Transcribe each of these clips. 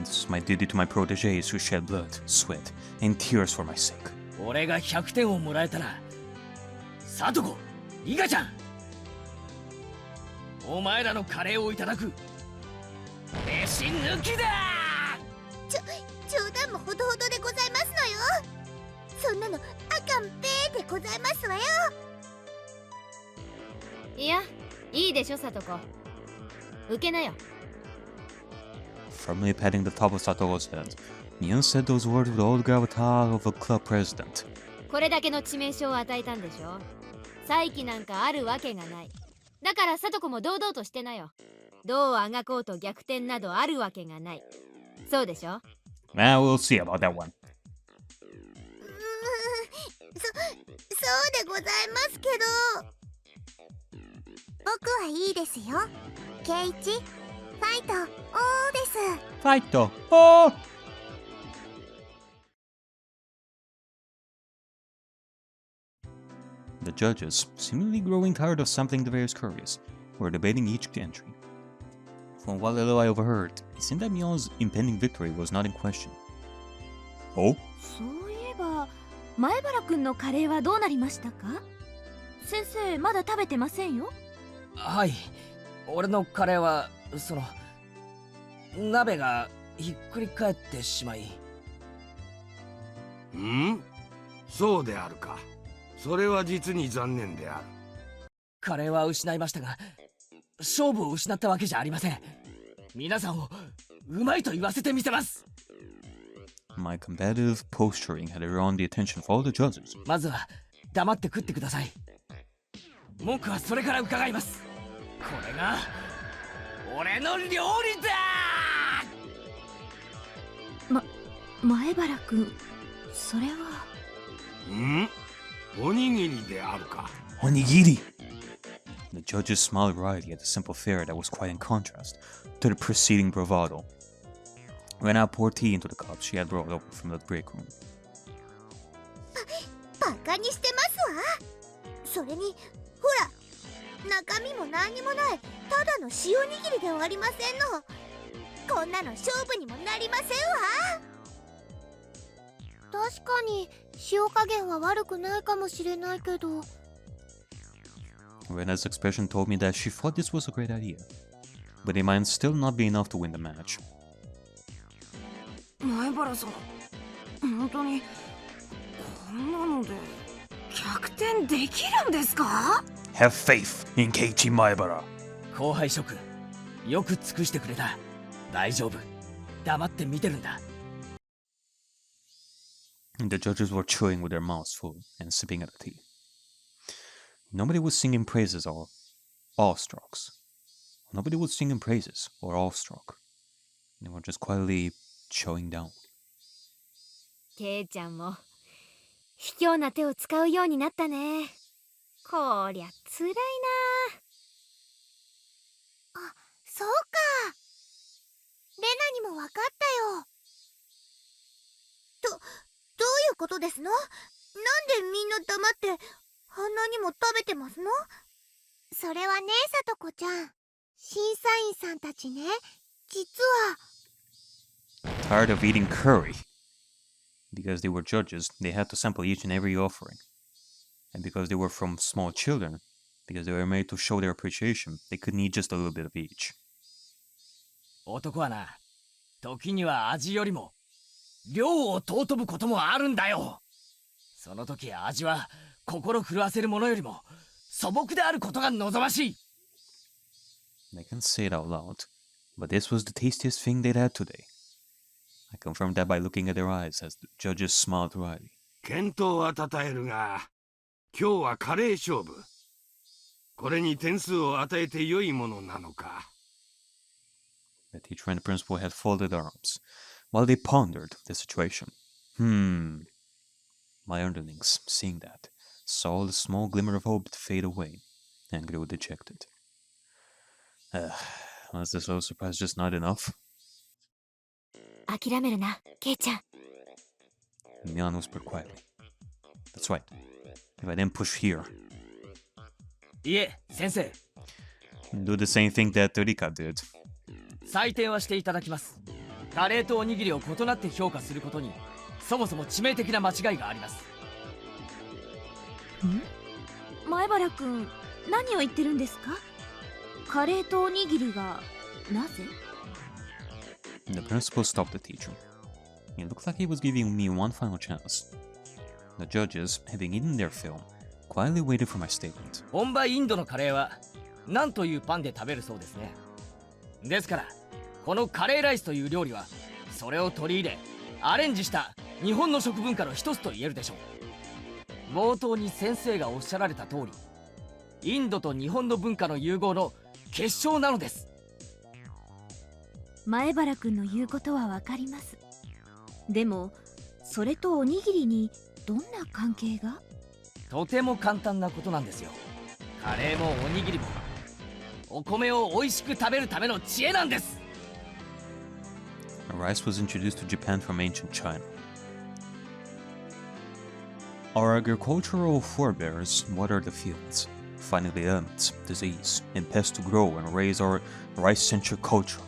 This is my duty to my proteges who shed blood, sweat, and tears for my sake. 俺が100点をもらえたら、サトコ、イガちゃん、お前らのカレーをいただく。飯抜きだ。冗談もほどほどでございますのよ。そんなのあかんぺーでございますわよ。いや、いいでしょ、サトコ。受けなよ。Firmly patting the top of Satoko's head, Mion said those words with all the gravitas of a club president. これだけの致命傷を与えたんでしょ。再起なんかあるわけがない。だからサトコも堂々としてなよ。どうあがこうと逆転などあるわけがない。そうでしょ。We'll see about that one. そうでございますけど。僕はいいですよ。ケイチ、ファイト、オーです。ファイト、オー。The judges, seemingly growing tired of sampling the various curries, were debating each entry. From what little I overheard, it seemed that Mion's impending victory was not in question. Oh? そういえば、前原くんのカレーはどうなりましたか？先生、まだ食べてませんよ。はい、俺のカレーは、鍋がひっくり返ってしまい。ん？そうであるか。それは実に残念である。カレーは失いましたが、勝負を失ったわけじゃありません。皆さんをうまいと言わせてみせます。My combative posturing had drawn the attention of all the judges. まずは黙って食ってください。文句はそれから伺います。これが俺の料理だ。前原くん、それは。ん？おにぎりであるか。Onigiri! The judges smiled wryly at the simple fare that was quite in contrast to the preceding bravado. Rena poured tea into the cup she had brought over from the break room. バカにしてますわ。それに、ほら、中身も何にもない、ただの塩握りではありませんの。こんなの勝負にもなりませんわ。確かに塩加減は悪くないかもしれないけど。Rena's expression told me that she thought this was a great idea, but it might still not be enough to win the match. 前原さん、本当にこんなので逆転できるんですか？ Have faith in Keiichi Maebara. 後輩諸君、よく尽くしてくれた。大丈夫。黙って見てるんだ。The judges were chewing with their mouths full and sipping at the tea. Nobody was singing praises or awestruck. Nobody was singing praises or awestruck. They were just quietly chowing down. ケイちゃんも卑怯な手を使うようになったね。こりゃつらいな。あ、そうか。レナにも分かったよ。どういうことですの？なんでみんな黙ってあんなにも食べてますの？それはね、さとこちゃん。審査員さんたちね、実は。Tired of eating curry. Because they were judges, they had to sample each and every offering. And because they were from small children, because they were made to show their appreciation, they couldn't eat just a little bit of each. 男はな、時には味よりも量を尊ぶこともあるんだよ。その時味は心震わせるものよりも素朴であることが望ましい。They can't say it out loud, but this was the tastiest thing they'd had today. I confirmed that by looking at their eyes as the judges smiled wryly. 健闘は称えるが、今日はカレー勝負。これに点数を与えて良いものなのか。The teacher and the principal had folded arms, while they pondered the situation. My underlings, seeing that, saw the small glimmer of hope fade away, and grew dejected. Was this little surprise just not enough? 諦めるな、ケイちゃん。Mion whispered quietly. That's right. If I didn't push here. いえ、先生。Do the same thing that Rika did. 採点はしていただきます。カレーとおにぎりを異なって評価することにそもそも致命的な間違いがあります。前原くん、何を言ってるんですか？カレーとおにぎりがなぜ？ The principal stopped the teacher. It looked like he was giving me one final chance. The judges, having eaten their fill, quietly waited for my statement. 本場インドのカレーは何というパンで食べるそうですね。ですからこのカレーライスという料理はそれを取り入れアレンジした日本の食文化の一つと言えるでしょう。冒頭に先生がおっしゃられた通り、インドと日本の文化の融合の結晶なのです。前原くんの言うことはわかります。でもそれとおにぎりにどんな関係が？とても簡単なことなんですよ。カレーもおにぎりもお米を美味しく食べるための知恵なんです。Rice was introduced to Japan from ancient China. Our agricultural forebears watered the fields, fighting the elements, disease, and pests to grow and raise our rice-centric culture.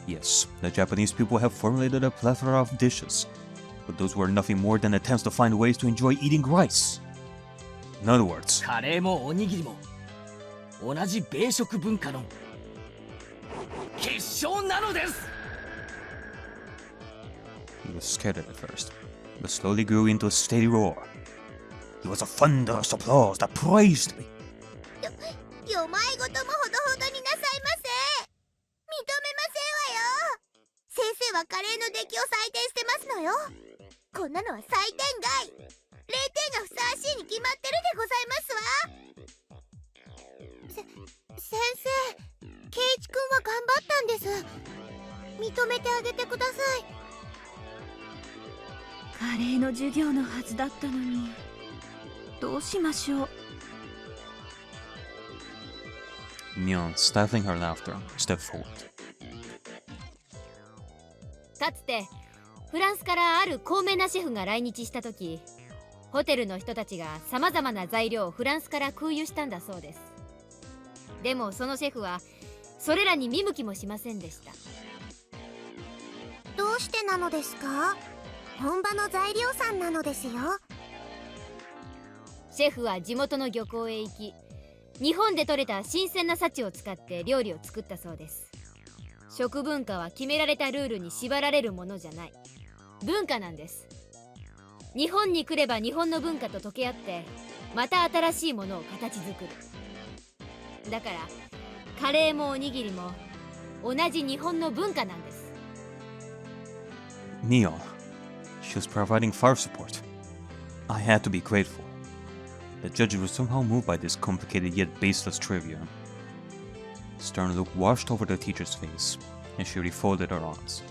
Yes, the Japanese people have formulated a plethora of dishes, but those were nothing more than attempts to find ways to enjoy eating rice. In other words, カレーもおにぎりも同じ米食文化の結晶なのです。 he was scared at first, but slowly grew into a steady roar. It was a thunderous applause that praised me. よまいごともほどほどになさいませ。認めませんわよ。先生はカレーの出来を採点してますのよ。こんなのは採点外。0点がふさわしいに決まってるでございますわ。先生、圭一くんは頑張ったんです。認めてあげてください。カレーの授業のはずだったのに、どうしましょう。Mion, stifling her laughter, stepped forward. かつてフランスからある高名なシェフが来日した時、ホテルの人たちがさまざまな材料をフランスから空輸したんだそうです。でもそのシェフはそれらに見向きもしませんでした。どうしてなのですか？本場の材料さんなのですよ。シェフは地元の漁港へ行き、日本で採れた新鮮な幸を使って料理を作ったそうです。食文化は決められたルールに縛られるものじゃない、文化なんです。日本に来れば日本の文化と溶け合ってまた新しいものを形作る。だからカレーもおにぎりも同じ日本の文化なんです。 Mion, she was providing fire support. I had to be grateful. The judges were somehow moved by this complicated yet baseless trivia. A stern look washed over the teacher's face, and she refolded her arms.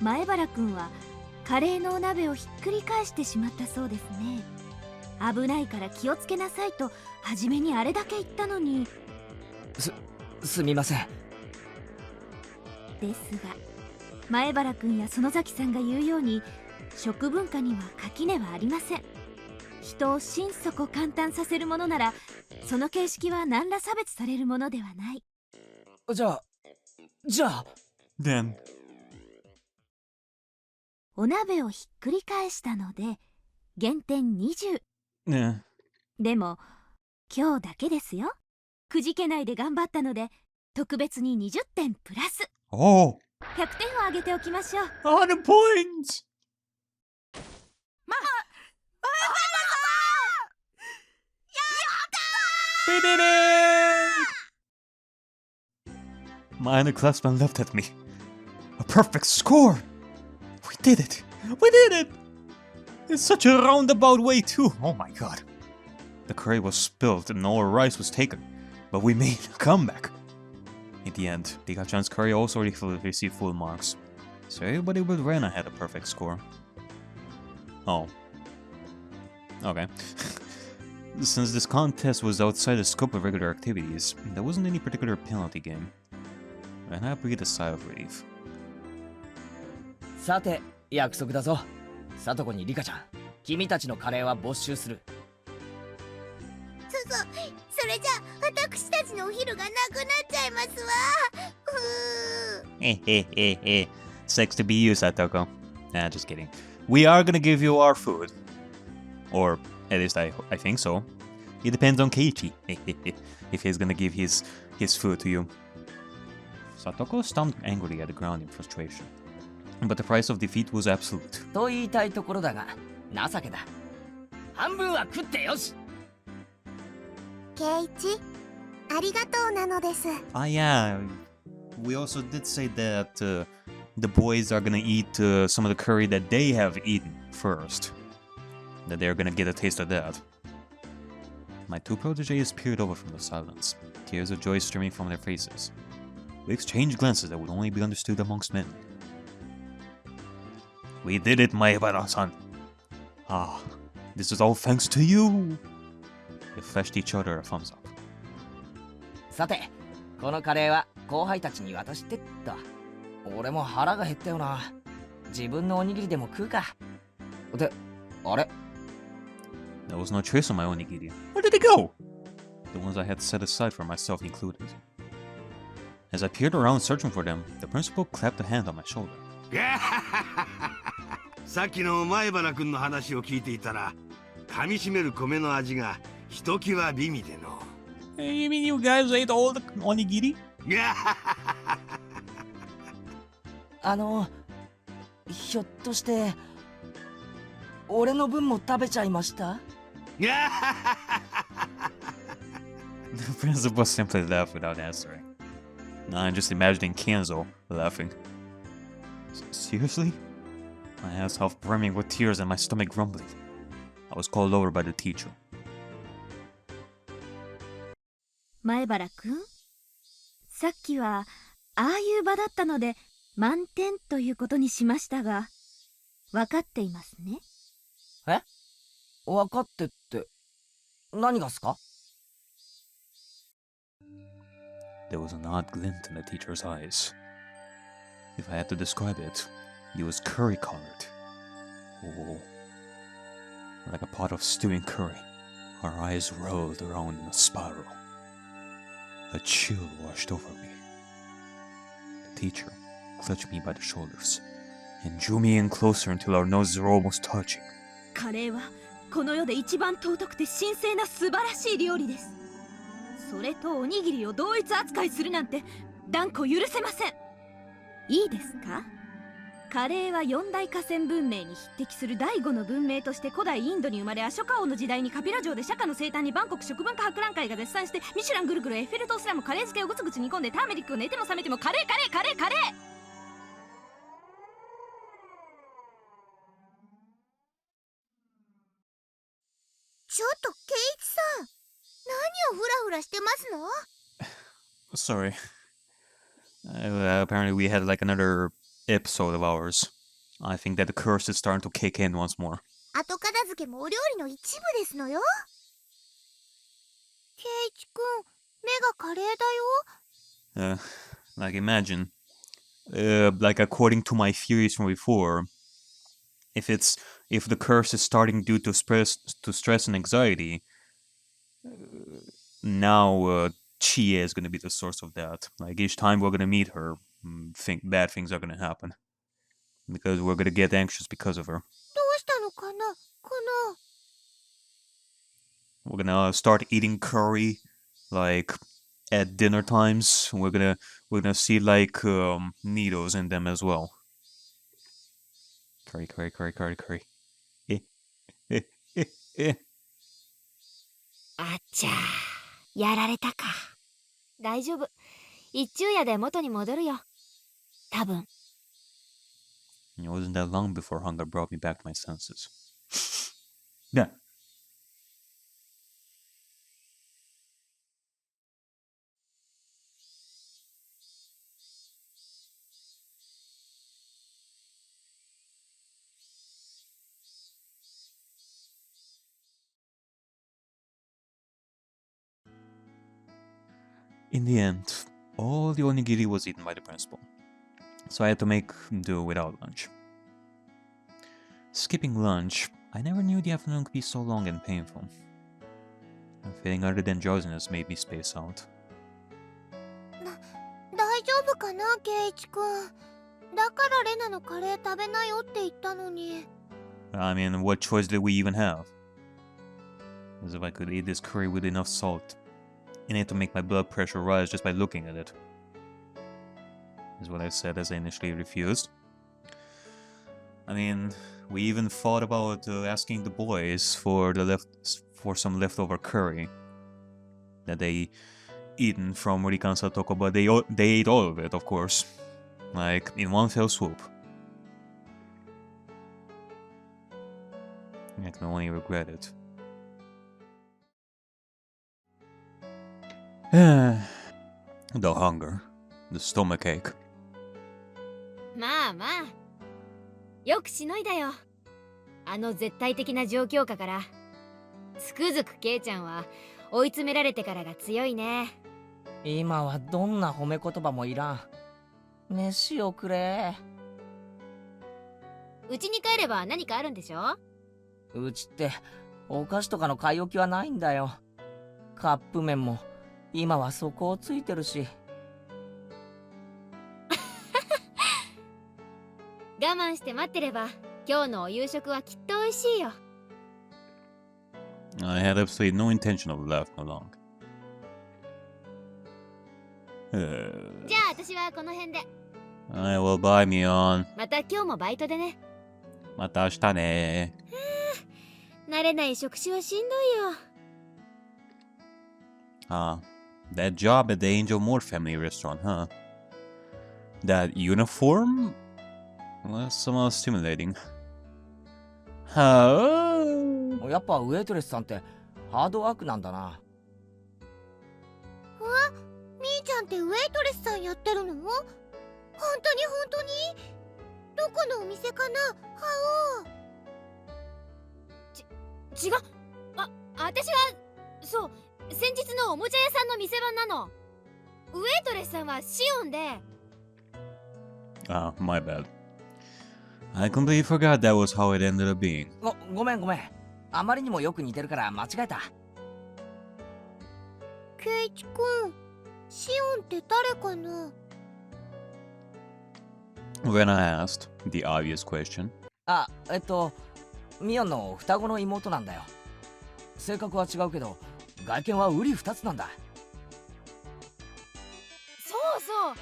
前原くんはカレーのお鍋をひっくり返してしまったそうですね。危ないから気をつけなさいと初めにあれだけ言ったのに。すみません。ですが前原くんや園崎さんが言うように、食文化には垣根はありません。人を心底感嘆させるものならその形式は何ら差別されるものではない。じゃあ Then, お鍋をひっくり返したので減点20。でも今日だけですよ。くじけないで頑張ったので特別に20点プラス。oh, 100点をあげておきましょう。 100 points! We did it! My underclassmen laughed at me. A perfect score! We did it! We did it! In such a roundabout way too! Oh my god. The curry was spilled and all our rice was taken, but we made a comeback. In the end, Pika-chan's curry also received full marks, so everybody but Rena had a perfect score. Oh. Okay. Since this contest was outside the scope of regular activities, there wasn't any particular penalty game, and I breathed a sigh of relief. さて約束だぞ。さとこにリカちゃん、君たちのカレーは没収する。それじゃあ私たちのお昼がなくなっちゃいますわ。Sex to be you, Satoko. Nah, just kidding. We are gonna give you our food. Or, at least I think so. It depends on Keiichi. If he's gonna give his food to you. Satoko stomped angrily at the ground in frustration. But the price of defeat was absolute. と言いたいところだが情けだ。半分は食ってよし。ケイチ、ありがとうなのです。Ah, yeah. We also did say that the boys are gonna eat some of the curry that they have eaten first. That they're gonna get a taste of that. My two protégés peered over from the silence, tears of joy streaming from their faces. We exchanged glances that would only be understood amongst men. We did it, Maebara-san. Ah, this is all thanks to you. They flashed each other a thumbs up. さて、このカレーは後輩たちに渡してった。俺も腹が減ったよな。自分のおにぎりでも食うか。で、あれ There was no trace of my onigiri. Where did they go? The ones I had set aside for myself included. As I peered around searching for them, the principal clapped a hand on my shoulder. さっきの前原君の話を聞いていたら、噛みしめる米の味がひときわ美味での。Hey, you mean you guys ate all the onigiri? ひょっとして俺の分も食べちゃいました？ The principal simply laughed without answering. Now I'm just imagining Kenzo laughing. Seriously? My ass half brimming with tears and my stomach grumbling. I was called over by the teacher. 前原くん、さっきはああいう場だったので満点ということにしましたが、分かっていますね。え？分かってって何がっすか？ There was an odd glint in the teacher's eyes. If I had to describe it, he was curry-colored. Oh, like a pot of stewing curry. Our eyes rolled around in a spiral. A chill washed over me. The teacher clutched me by the shoulders and drew me in closer until our noses were almost touching. カレーはこの世で一番尊くて神聖な素晴らしい料理です。それとおにぎりを同一扱いするなんて断固許せません。いいですか？カレーは四大河川文明に匹敵する第5の文明として古代インドに生まれ、アショカ王の時代にカピラ城で釈迦の生誕にバンコク食文化博覧会が絶賛して、ミシュランぐるぐるエッフェル塔すらもカレー漬けをぐつぐつ煮込んで、ターメリックを寝ても覚めてもカレーカレーカレーカレー。ちょっとケイチさん、何をフラフラしてますの？ Sorry. Apparently we had like another episode of ours. I think that the curse is starting to kick in once more. 後片付けもお料理の一部ですのよ。ケイチくん、目がカレーだよ。Like imagine, like according to my theories from before, if the curse is starting due to stress and anxiety, now Chie is going to be the source of that. Like each time we're going to meet her, bad things are going to happen because we're going to get anxious because of her. どうしたのかな、この。We're going to start eating curry like at dinner times. We're gonna see like needles in them as well. Curry. あっちゃー、やられたか。大丈夫。一昼夜で元に戻るよ。多分。It wasn't that long before hunger brought me back to my senses. Yeah. In the end, all the onigiri was eaten by the principal, so I had to make do without lunch. Skipping lunch, I never knew the afternoon could be so long and painful. A feeling other than drowsiness made me space out. 丈夫かな、圭一くん。だからレナのカレー食べなよって言ったのに。I mean, what choice did we even have? As if I could eat this curry with enough salt in it to make my blood pressure rise just by looking at it. Is what I said as I initially refused. I mean, we even thought about asking the boys for some leftover curry that they eaten from Rikan Satoko, but they ate all of it, of course, like in one fell swoop. I can only regret it. The hunger, the stomachache. まあまあ、よくしのいだよ。あの絶対的な状況下から。つくづくケイちゃんは追い詰められてからが強いね。今はどんな褒め言葉もいらん。飯をくれ。うちに帰れば何かあるんでしょ？うちってお菓子とかの買い置きはないんだよ。カップ麺も今は底をついてるし。我慢して待ってれば今日のお夕食はきっと美味しいよ。I had absolutely no intention of laughing along. じゃあ私はこの辺で。I will buy me on. また今日もバイトでね。また明日ね。慣れない職種はしんどいよ。That job at the Angel Moore family restaurant, huh? That uniform? Well, somehow stimulating. やっぱウェイトレスさんってハードワークなんだな。みーちゃんってウェイトレスさんやってるの？本当にどこのお店かな？違う。私はそう、先日のおもちゃ屋さんの店番なの。ウェイトレスさんはシオンで。My bad. I completely forgot that was how it ended up being. ごめん。あまりにもよく似てるから間違えた。ケイチくん、シオンって誰かな？ When I asked the obvious question. ミオンの双子の妹なんだよ。性格は違うけど外見は瓜二つなんだ。そう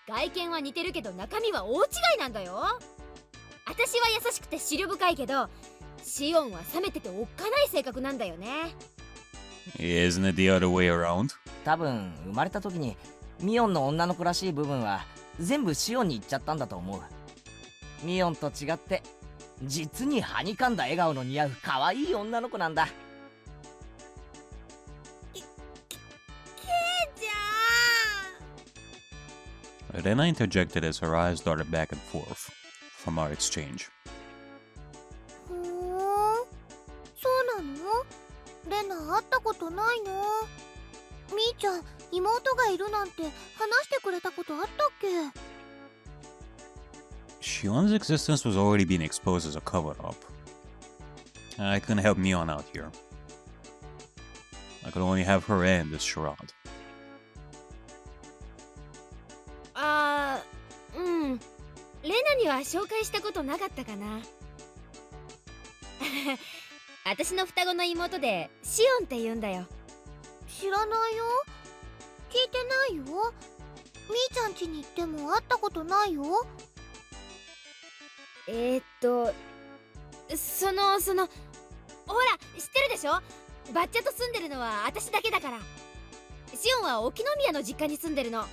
外見は似てるけど中身は大違いなんだよ。私は優しくて思慮深いけどシオンは冷めてておっかない性格なんだよね。 Isn't it the other way around? 多分生まれた時にミオンの女の子らしい部分は全部シオンに行っちゃったんだと思う。ミオンと違って実にはにかんだ笑顔の似合う可愛い女の子なんだ。ケイちゃん。 Rena interjected as her eyes darted back and forth from our exchange. そうなの？レナ会ったことないの？みーちゃん、妹がいるなんて話してくれたことあったっけ？ Shion's existence was already being exposed as a cover-up. I couldn't help Mion out here. I could only have her end this charade. レナには紹介したことなかったかな。私の双子の妹でシオンって言うんだよ。知らないよ。聞いてないよ。みーちゃん家に行っても会ったことないよ。ほら知ってるでしょ。バッチャと住んでるのは私だけだから。シオンは沖宮の実家に住んでるの。あんま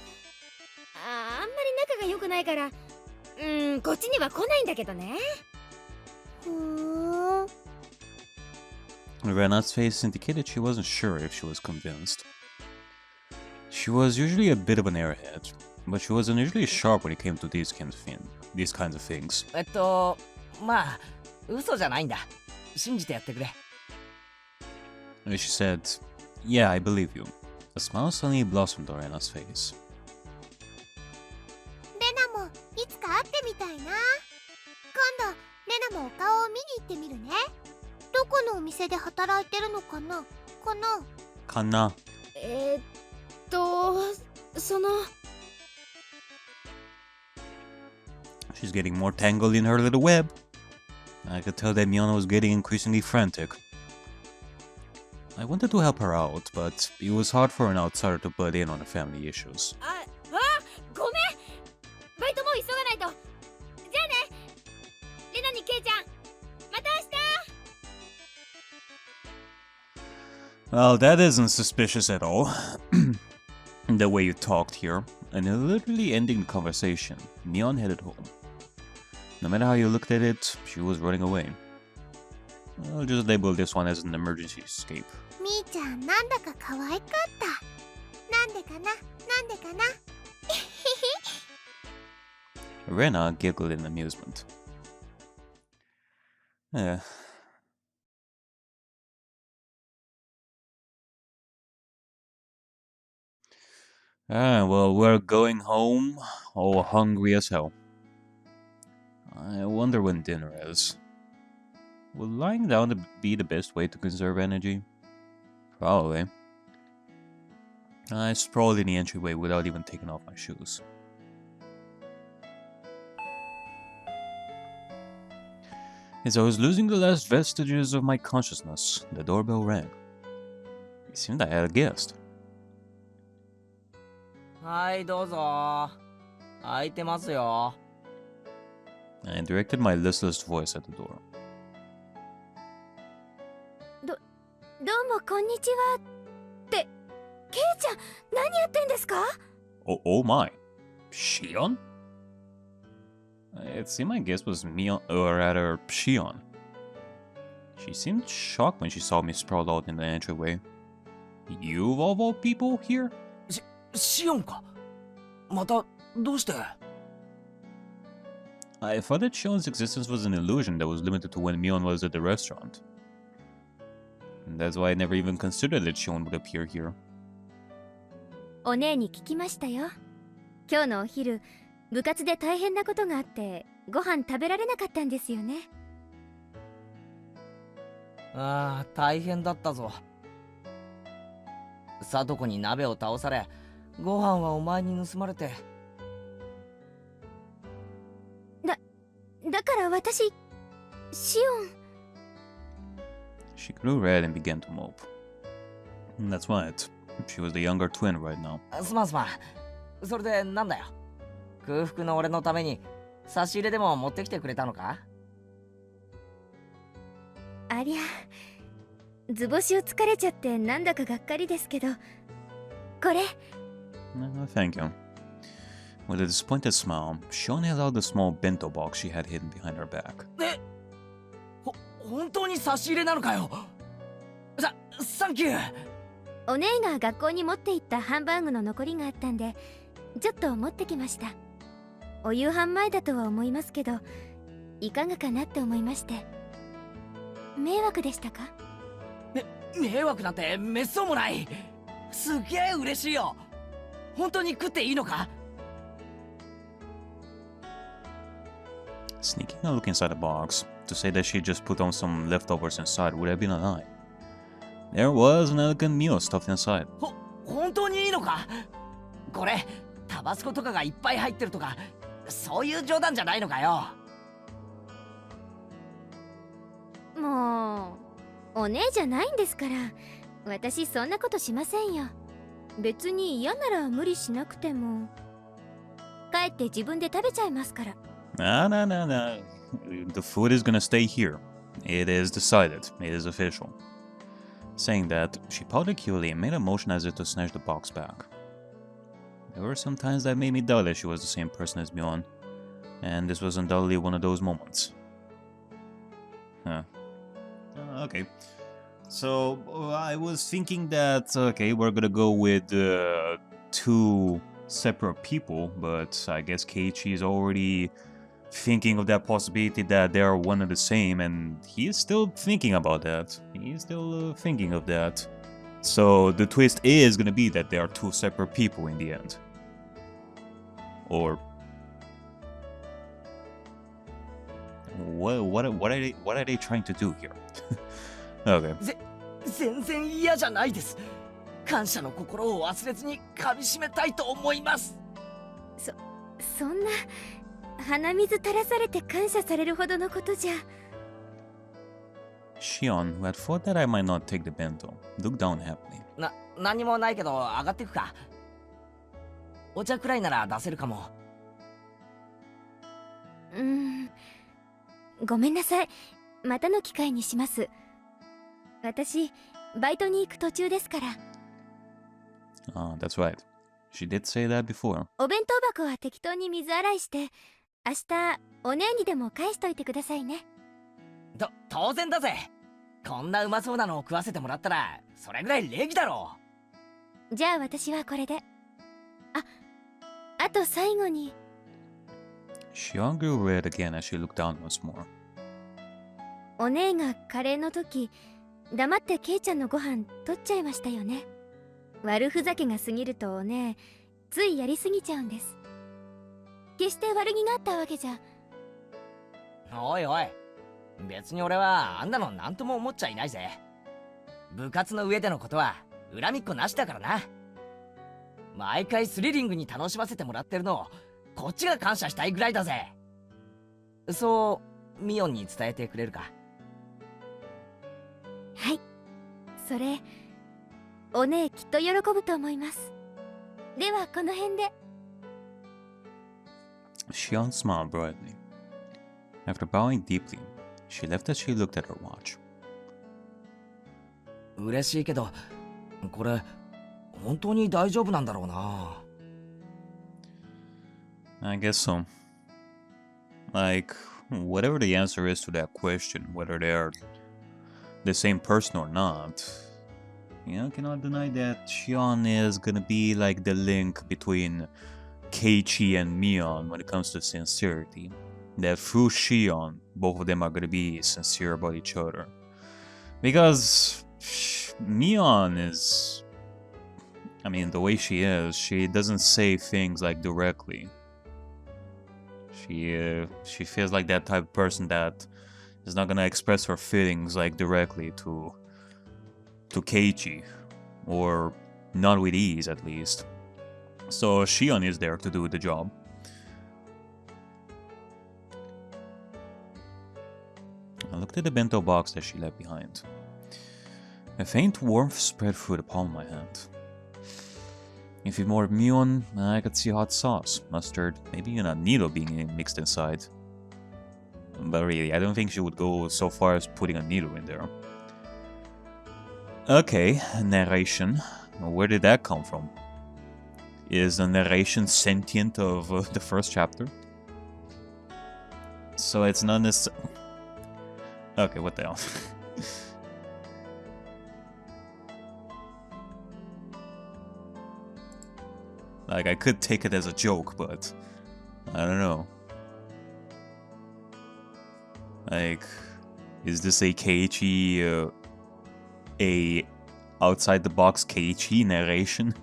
り仲が良くないからこっちには来ないんだけどね。Rena's face indicated she wasn't sure if she was convinced. She was usually a bit of an airhead, but she wasn't usually sharp when it came to these kinds of things. まあ嘘じゃないんだ。信じてやってくれ。She said, "Yeah, I believe you." A smile suddenly blossomed on Rena's face. レナもいつか会ってみたいな。今度レナもお顔を見に行ってみるね。どこのお店で働いてるのかな？かな。She's getting more tangled in her little web. I could tell that Mion was getting increasingly frantic. I wanted to help her out, but it was hard for an outsider to butt in on her family issues. ごめんバイトもう急がないとじゃあねレナにケイちゃんまた明日 Well, that isn't suspicious at all. The way you talked here, and literally ending the conversation, Mion headed home. No matter how you looked at it, she was running away. I'll just label this one as an emergency escape. みーちゃんなんだか可愛かったなんでかななんでかな Rena giggled in amusement. Yeah. Well, we're going home, all hungry as hell. I wonder when dinner is. Will lying down be the best way to conserve energy? Probably. I sprawled in the entryway without even taking off my shoes. As I was losing the last vestiges of my consciousness, the doorbell rang. It seemed I had a guest. はいどうぞ開いてますよ I directed my listless voice at the door. どうもこんにちはってケイちゃん何やってんですか Oh my. Shion? It seemed my guess was Mion, or rather, Shion. She seemed shocked when she saw me sprawled out in the entryway. You of all people here? シオンかまたどうして I thought that Shion's existence was an illusion that was limited to when Mion was at the restaurant. And that's why I never even considered that Shion would appear here. お姉に聞きましたよ今日のお昼部活で大変なことがあってご飯食べられなかったんですよねああ大変だったぞ聡子に鍋を倒されご飯はお前に盗まれてだから私シオン She grew red and began to mope. That's right. She was the younger twin right now. すまんそれでなんだよ空腹の俺のために差し入れでも持ってきてくれたのかありゃ図星を疲れちゃってなんだかがっかりですけどこれ Thank you. With a disappointed smile, Shion held out the small bento box she had hidden behind her back. 本当に差し入れなのかよサンキューお姉が学校に持って行ったハンバーグの残りがあったんでちょっと持ってきましたお夕飯前だとは思いますけどいかがかなって思いまして迷惑でしたか迷惑なんてめっそうもないすげえ嬉しいよ本当に食っていいのか Sneaking a look inside the box, to say that she just put on some leftovers inside would have been a lie. There was an elegant meal stuffed inside. 本当にいいのかこれタバスコとかがいっぱい入ってるとかそういう冗談じゃないのかよもうお姉じゃないんですから私そんなことしませんよ別に嫌なら無理しなくても帰って自分で食べちゃいますから Nah. The food is gonna stay here. It is decided. It is official. Saying that, she pouted cutely and made a motion as if to snatch the box back. There were some times that made me doubt that she was the same person as Mion, and this was undoubtedly one of those moments. Huh. Okay. So, I was thinking that, okay, we're gonna go with two separate people, but I guess Keiichi is already thinking of that possibility that they are one and the same, and he is still thinking about that. He is still thinking of that. So the twist is gonna be that they are two separate people in the end. Or what are they trying to do here? Okay. 全然嫌じゃないです感謝の心を忘れずに噛み締めたいと思いますそんな鼻水垂らされて感謝されるほどのことじゃ。Shion, who had thought that I might not take the bento, looked down happily. 何もないけど上がってくか。お茶くらいなら出せるかも。ごめんなさい。またの機会にします。私、バイトに行く途中ですから。Ah, that's right. She did say that before. お弁当箱は適当に水洗いして、明日お姉にでも返しといてくださいね。当然だぜ。こんなうまそうなのを食わせてもらったらそれぐらい礼儀だろう。じゃあ私はこれで。あと最後に。Shion grew red again as she looked down once more. お姉がカレーの時、黙ってケイちゃんのご飯取っちゃいましたよね。悪ふざけが過ぎるとお姉、ついやりすぎちゃうんです。決して悪気があったわけじゃ。おいおい、別に俺はあんなの何とも思っちゃいないぜ。部活の上でのことは恨みっこなしだからな。毎回スリリングに楽しませてもらってるのをこっちが感謝したいぐらいだぜ。そうミオンに伝えてくれるか。はい、それお姉きっと喜ぶと思います。ではこの辺で。Shion smiled brightly. After bowing deeply, she left as she looked at her watch. 嬉しいけど、これ本当に大丈夫なんだろうな。I guess so. Like, whatever the answer is to that question, whether they're the same person or not, you know, cannot deny that Shion is gonna be like the link between Keiichi and Mion when it comes to sincerity. That through Shion, both of them are gonna be sincere about each other. Because Mion is, I mean, the way she is, she doesn't say things like directly. She feels like that type of person that is not gonna express her feelings like directly to Keiichi, or not with ease at least. So Shion is there to do the job. I looked at the bento box that she left behind. A faint warmth spread through the palm of my hand. If it's more Mion, I could see hot sauce, mustard, maybe even a needle being mixed inside. But really, I don't think she would go so far as putting a needle in there. Okay, narration. Where did that come from? Is the narration sentient of the first chapter? So it's not necessarily... Okay, what the hell? Like, I could take it as a joke, but I don't know. Like, is this a Keiichi, a outside-the-box Keiichi narration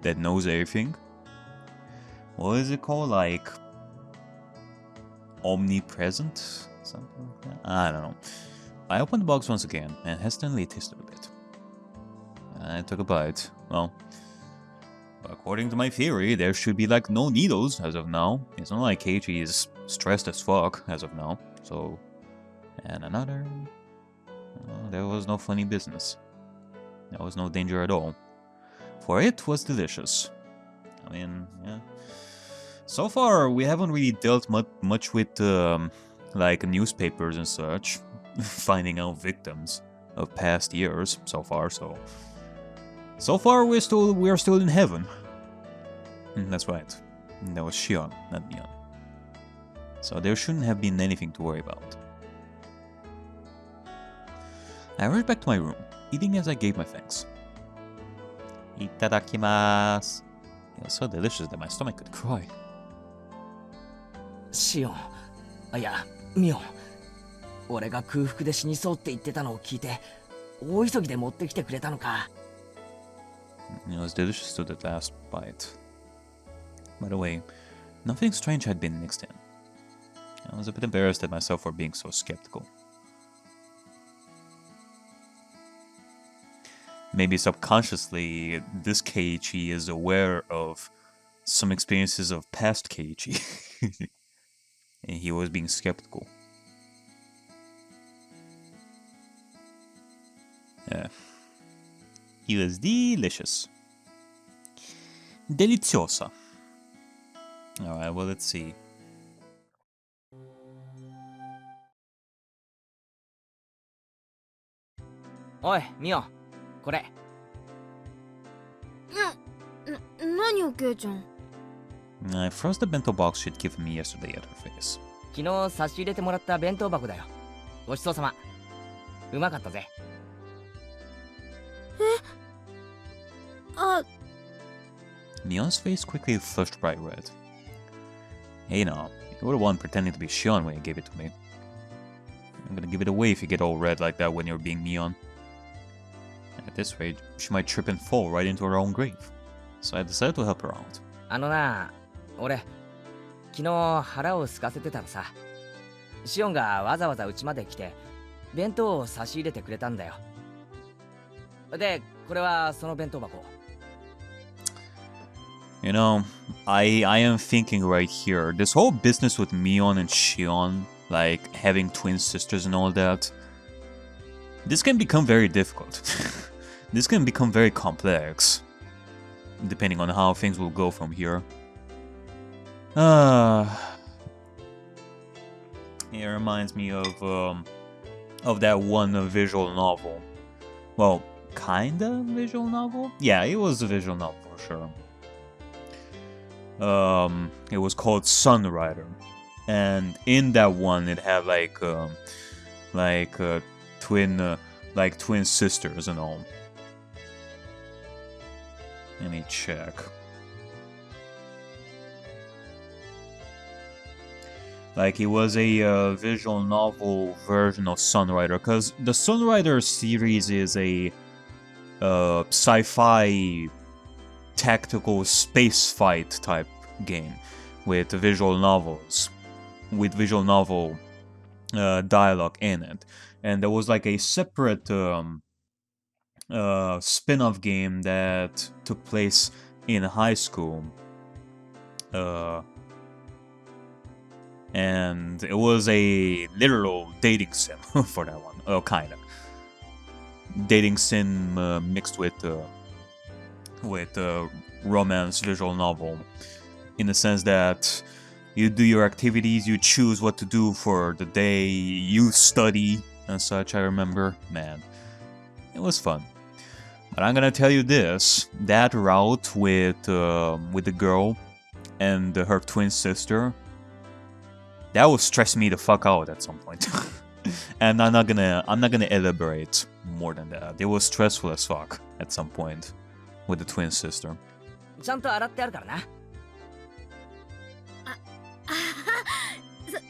that knows everything? What is it called? Like, omnipresent? Something like that? I don't know. I opened the box once again and hesitantly tasted a bit. I took a bite. Well, according to my theory, there should be like no needles as of now. It's not like Keiichi is stressed as fuck as of now. So, and another... there was no funny business. There was no danger at all. For it was delicious. I mean, yeah. So far, we haven't really dealt much with like newspapers and such, finding out victims of past years so far. So far, we're still in heaven. That's right. That was Shion, not Mion. So there shouldn't have been anything to worry about. I rushed back to my room, eating as I gave my thanks. Itadakimasu. It was so delicious that my stomach could cry. シオン、いやミオン、俺が空腹で死にそうって言ってたのを聞いて大急ぎで持ってきてくれたのか。 It was delicious to the last bite. By the way, nothing strange had been mixed in. I was a bit embarrassed at myself for being so skeptical. Maybe subconsciously, this Keiichi is aware of some experiences of past Keiichi. and he was being skeptical. It was delicious. Deliziosa. Alright, well, let's see. Oi, Mio, これ。何よケイちゃん。 I froze the bento box she'd given me yesterday at her face. 昨日差し入れてもらった弁当箱だよ。ごちそうさま。うまかったぜ。あ、 Mion's face quickly flushed bright red. Hey now, you were the one pretending to be Shion when you gave it to me. I'm gonna give it away if you get all red like that when you're being Mion. At this rate, she might trip and fall right into her own grave. So I decided to help her out. あのな、俺、昨日腹を空かせてたらさ、シオンがわざわざ家まで来て、弁当を差し入れてくれたんだよ。で、これはその弁当箱。You know, I am thinking right here, this whole business with Mion and Shion, like having twin sisters and all that, this can become very difficult. This can become very complex, depending on how things will go from here. It reminds me of that one visual novel. Well, kinda visual novel? Yeah, it was a visual novel for sure. It was called Sunrider, and in that one, it had twin sisters and all. Let me check. Like, it was a visual novel version of Sunrider, because the Sunrider series is a sci-fi tactical space fight type game with visual novel dialogue in it. And there was like a separate spin-off game that took place in high school. And it was a literal dating sim for that one. Oh, kind of. Dating sim mixed with romance visual novel. In the sense that you do your activities, you choose what to do for the day, you study and such, I remember. Man, it was fun. But I'm gonna tell you this, that route with the girl and her twin sister, that will stress me the fuck out at some point. And I'm not gonna elaborate more than that. It was stressful as fuck at some point with the twin sister. ちゃんと洗ってあるからな。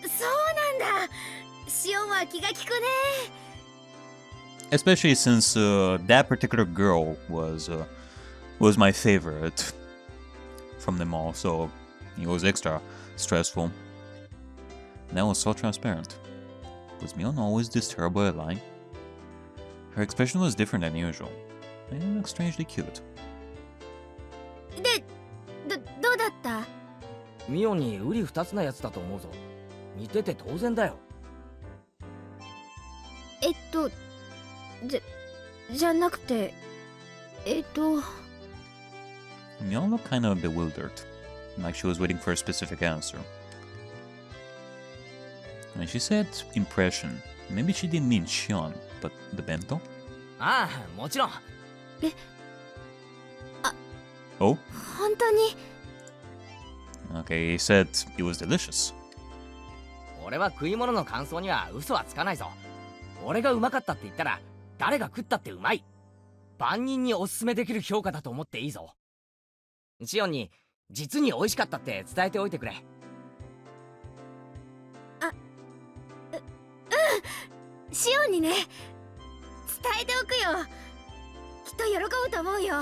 そうなんだ。シオンは気が利くね。 Especially since that particular girl was my favorite from them all, so it was extra stressful. And that was so transparent. Was Mion always this terrible at lying? Her expression was different than usual, and it looked strangely cute. で、どうだった？ミオンに瓜二つなやつだと思うぞ。似てて当然だよ。じゃなくて、Mion looked kind of bewildered, like she was waiting for a specific answer. When she said impression, maybe she didn't mean Shion, but the bento? ああ、もちろん。Oh? 本当に？ Okay, he said it was delicious. 俺は食い物の感想には嘘はつかないぞ。俺がうまかったって言ったら、誰が食ったってうまい。万人におすすめできる評価だと思っていいぞ。シオンに実に美味しかったって伝えておいてくれ。シオンにね、伝えておくよ。きっと喜ぶと思うよ。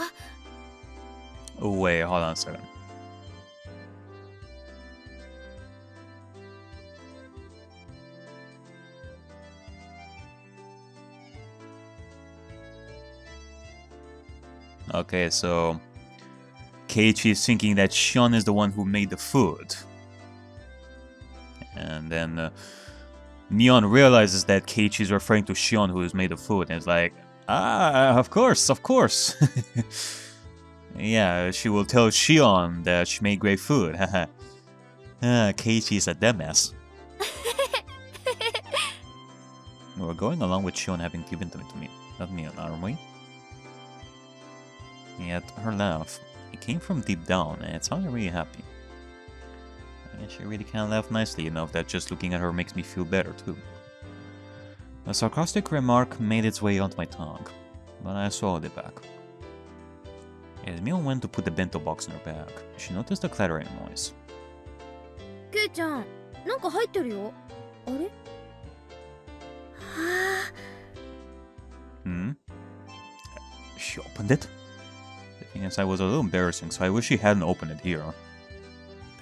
Oh, wait, hold on a second. Okay, so Keiichi is thinking that Shion is the one who made the food. And then Neon realizes that Keiichi is referring to Shion, who has made the food, and is like, ah, of course. Yeah, she will tell Shion that she made great food. Keiichi is a dumbass. We're going along with Shion having given them to me, not me, aren't we? Yet her laugh, it came from deep down, and it sounded really happy. And she really can't laugh nicely enough that just looking at her makes me feel better too. A sarcastic remark made its way onto my tongue, but I swallowed it back. As Mio went to put the bento box in her bag, she noticed a clattering noise. ケイちゃん、なんか入ってるよ。あれ？ She opened it? The thing is, I was a little embarrassing, so I wish she hadn't opened it here.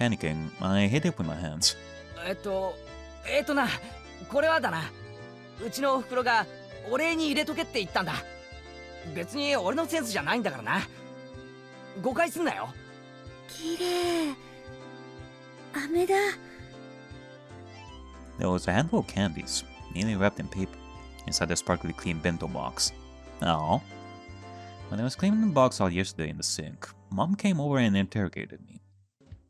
Panicking, I hid it with my hands. な、これはだな。うちのお袋がお礼に入れとけって言ったんだ。別に俺のセンスじゃないんだからな。誤解すんなよ。綺麗。飴だ。 There was a handful of candies, neatly wrapped in paper, inside the sparkly clean bento box. Oh. When I was cleaning the box out yesterday in the sink, Mom came over and interrogated me,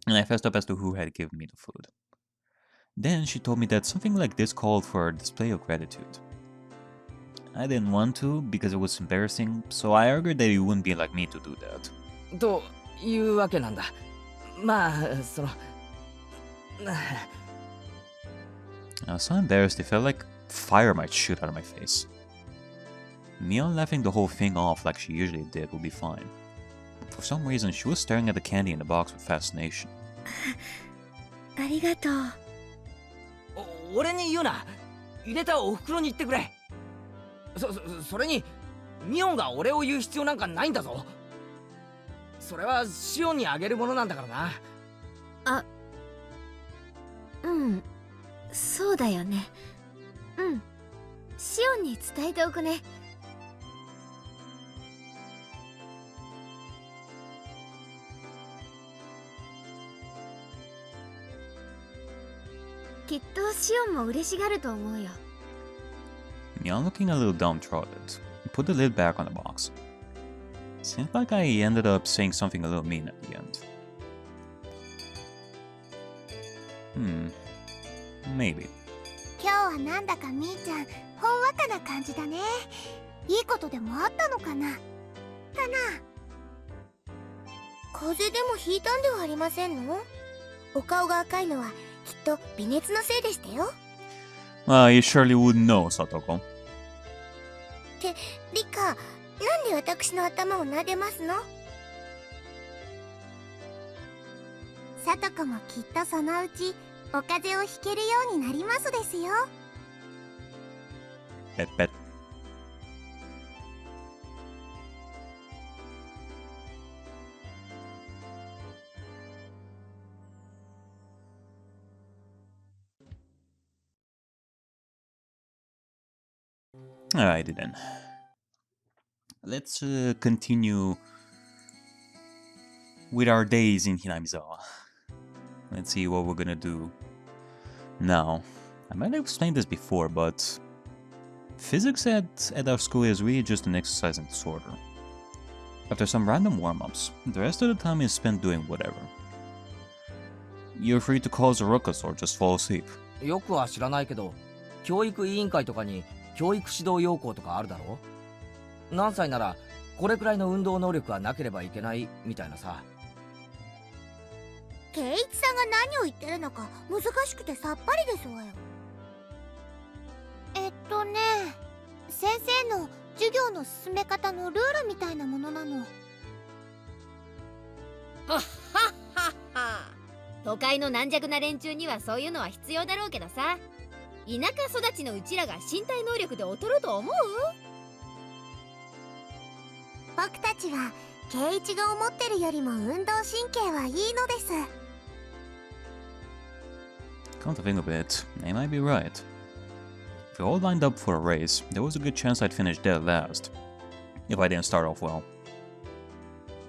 and I fessed up as to who had given me the food. Then she told me that something like this called for a display of gratitude. I didn't want to because it was embarrassing, so I argued that it wouldn't be like me to do that. というわけなんだ。まあ、その。I was so embarrassed it felt like fire might shoot out of my face. Mion laughing the whole thing off like she usually did would be fine. But for some reason, she was staring at the candy in the box with fascination. ありがとう。俺に言うな。入れたお袋に言ってくれ。それにミオンが俺を言う必要なんかないんだぞ。それはシオンにあげるものなんだからな。あ、うん、そうだよね。うん、シオンに伝えておくね。きっとシオンも嬉しがると思うよ。Mion, looking a little downtrodden, put the lid back on the box. Seems like I ended up saying something a little mean at the end. Maybe. 今日はなんだかみーちゃんほんわかな感じだね。いいことでもあったのかな。風邪でもひいたんではありませんの？お顔が赤いのはきっと微熱のせいでしたよ。You surely wouldn't know, Satoko. ってリカ、なんで私の頭を撫でますの？さとこもきっとそのうちお風邪をひけるようになりますですよ。Bet bet. Alrighty then. Let's continue with our days in Hinamizawa. Let's see what we're gonna do now. I might have explained this before, but physics at our school is really just an exercise in disorder. After some random warm-ups, the rest of the time is spent doing whatever. You're free to cause a ruckus or just fall asleep. よくは知らないけど、教育委員会とかに教育指導要項とかあるだろ？何歳ならこれくらいの運動能力はなければいけないみたいなさ。圭一さんが何を言ってるのか難しくてさっぱりですわよ。先生の授業の進め方のルールみたいなものなの。はっはっはっは。都会の軟弱な連中にはそういうのは必要だろうけどさ、田舎育ちのうちらが身体能力で劣ると思う？僕たちは圭一が思ってるよりも運動神経はいいのです。Come to think of it, they might be right. If we all lined up for a race, there was a good chance I'd finish dead last, if I didn't start off well.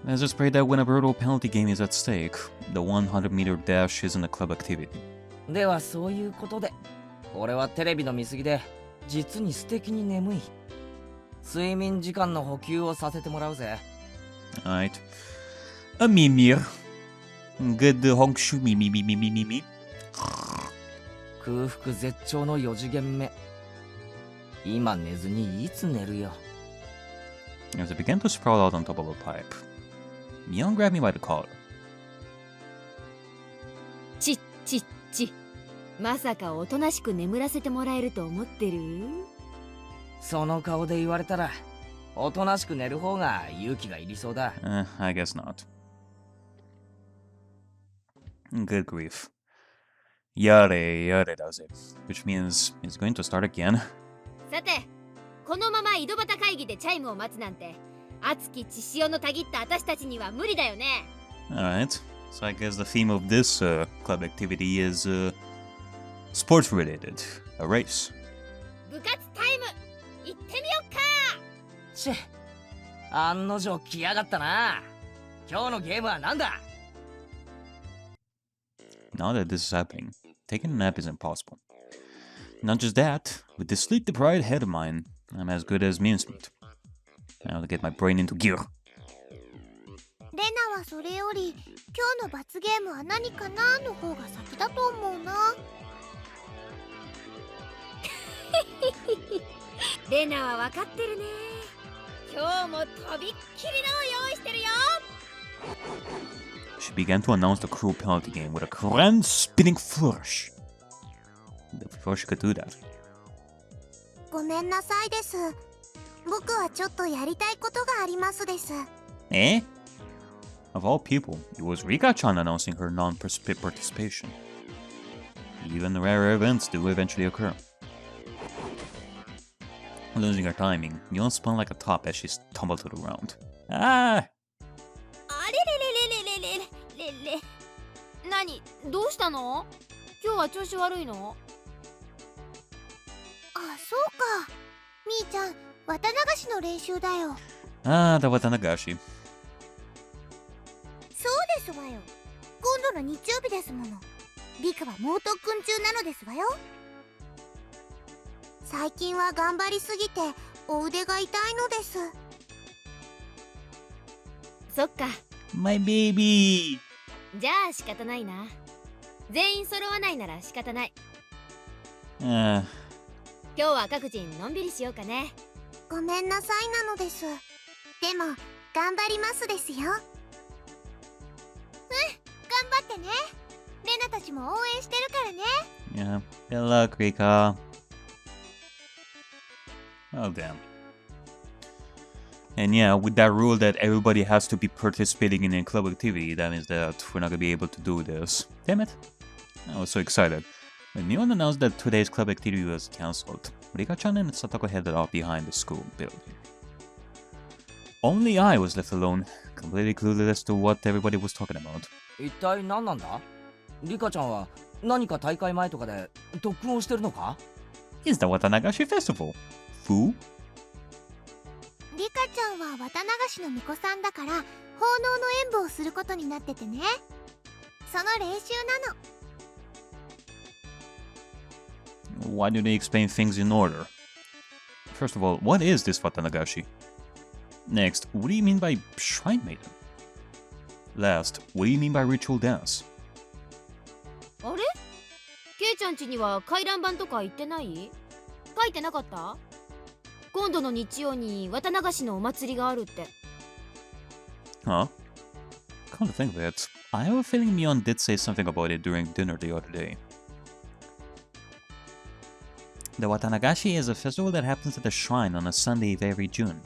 Let's just pray that when a brutal penalty game is at stake, the 100-meter dash isn't a club activity. ではそういうことで、俺はテレビの見過ぎで実に素敵に眠い。睡眠時間の補給をさせてもらうぜ。Alright. A mimir. Good honkshu mimi. 空腹絶頂の4次元目。今寝ずにいつ寝るよ。As I began to sprawl out on top of a pipe, Mion grabbed me by the collar. ちっちっち。まさかおとなしく眠らせてもらえると思ってる？その顔で言われたら、おとなしく寝る方が勇気がいりそうだ。I guess not. Good grief. Yare does it, which means it's going to start again. さて、このまま井戸端会議でチャイムを待つなんて、熱き血潮のたぎった私たちには無理だよね。Alright, so I guess the theme of this club activity is sports related, a race. 部活タイム、行ってみよっか。チェ、案の定来やがったな。今日のゲームはなんだ？ Now that this is happening, taking a nap is impossible. Not just that, with this sleep-deprived head of mine, I'm as good as mincemeat. I want to get my brain into gear. レナはそれより今日の罰ゲームは何かなの方が先だと思うな。レナは分かってるね。今日もとびっきりのを用意してるよ。She began to announce the cruel penalty game with a grand spinning flourish. Before she could do that. ごめんなさいです。僕はちょっとやりたいことがありますです。Eh? Of all people, it was Rika-chan announcing her non-participation. Even rare events do eventually occur. Losing her timing, Mion spun like a top as she tumbled to the ground. Ah! あれれれれれれれれれ。何？どうしたの？今日は調子悪いの？あ、そうか。みーちゃん、綿流しの練習だよ。Ah, the Watanagashi. そうですわよ。今度の日曜日ですもの。リカは猛特訓中なのですわよ。最近は頑張りすぎてお腕が痛いのです。そっか。My baby! じゃあ仕方ないな。全員揃わないなら仕方ない。Ah. 今日は各人のんびりしようかね。ごめんなさいなのです。でも頑張りますですよ。うん、頑張ってね。レナたちも応援してるからね。Yeah, good luck, Rika. Oh, damn. And yeah, with that rule that everybody has to be participating in a club activity, that means that we're not gonna be able to do this. Damn it. I was so excited. When Mion announced that today's club activity was cancelled, Rika-chan and Satoko headed off behind the school building. Only I was left alone, completely clueless as to what everybody was talking about. 一体何なんだ？リカちゃんは何か大会前とかで特訓をしてるのか？ It's the Watanagashi Festival. Fool? リカちゃんは綿流しの巫女さんだから奉納の演舞をすることになっててね。その練習なの。Why do they explain things in order? First of all, what is this Watanagashi? Next, what do you mean by Shrine Maiden? Last, what do you mean by ritual dance? あれ？ケイちゃん家には回覧板とか行ってない？書いてなかった？今度の日曜に綿流しのお祭りがあるって。Huh? Come to think of it, I have a feeling Mion did say something about it during dinner the other day. The Watanagashi is a festival that happens at a shrine on a Sunday of every June.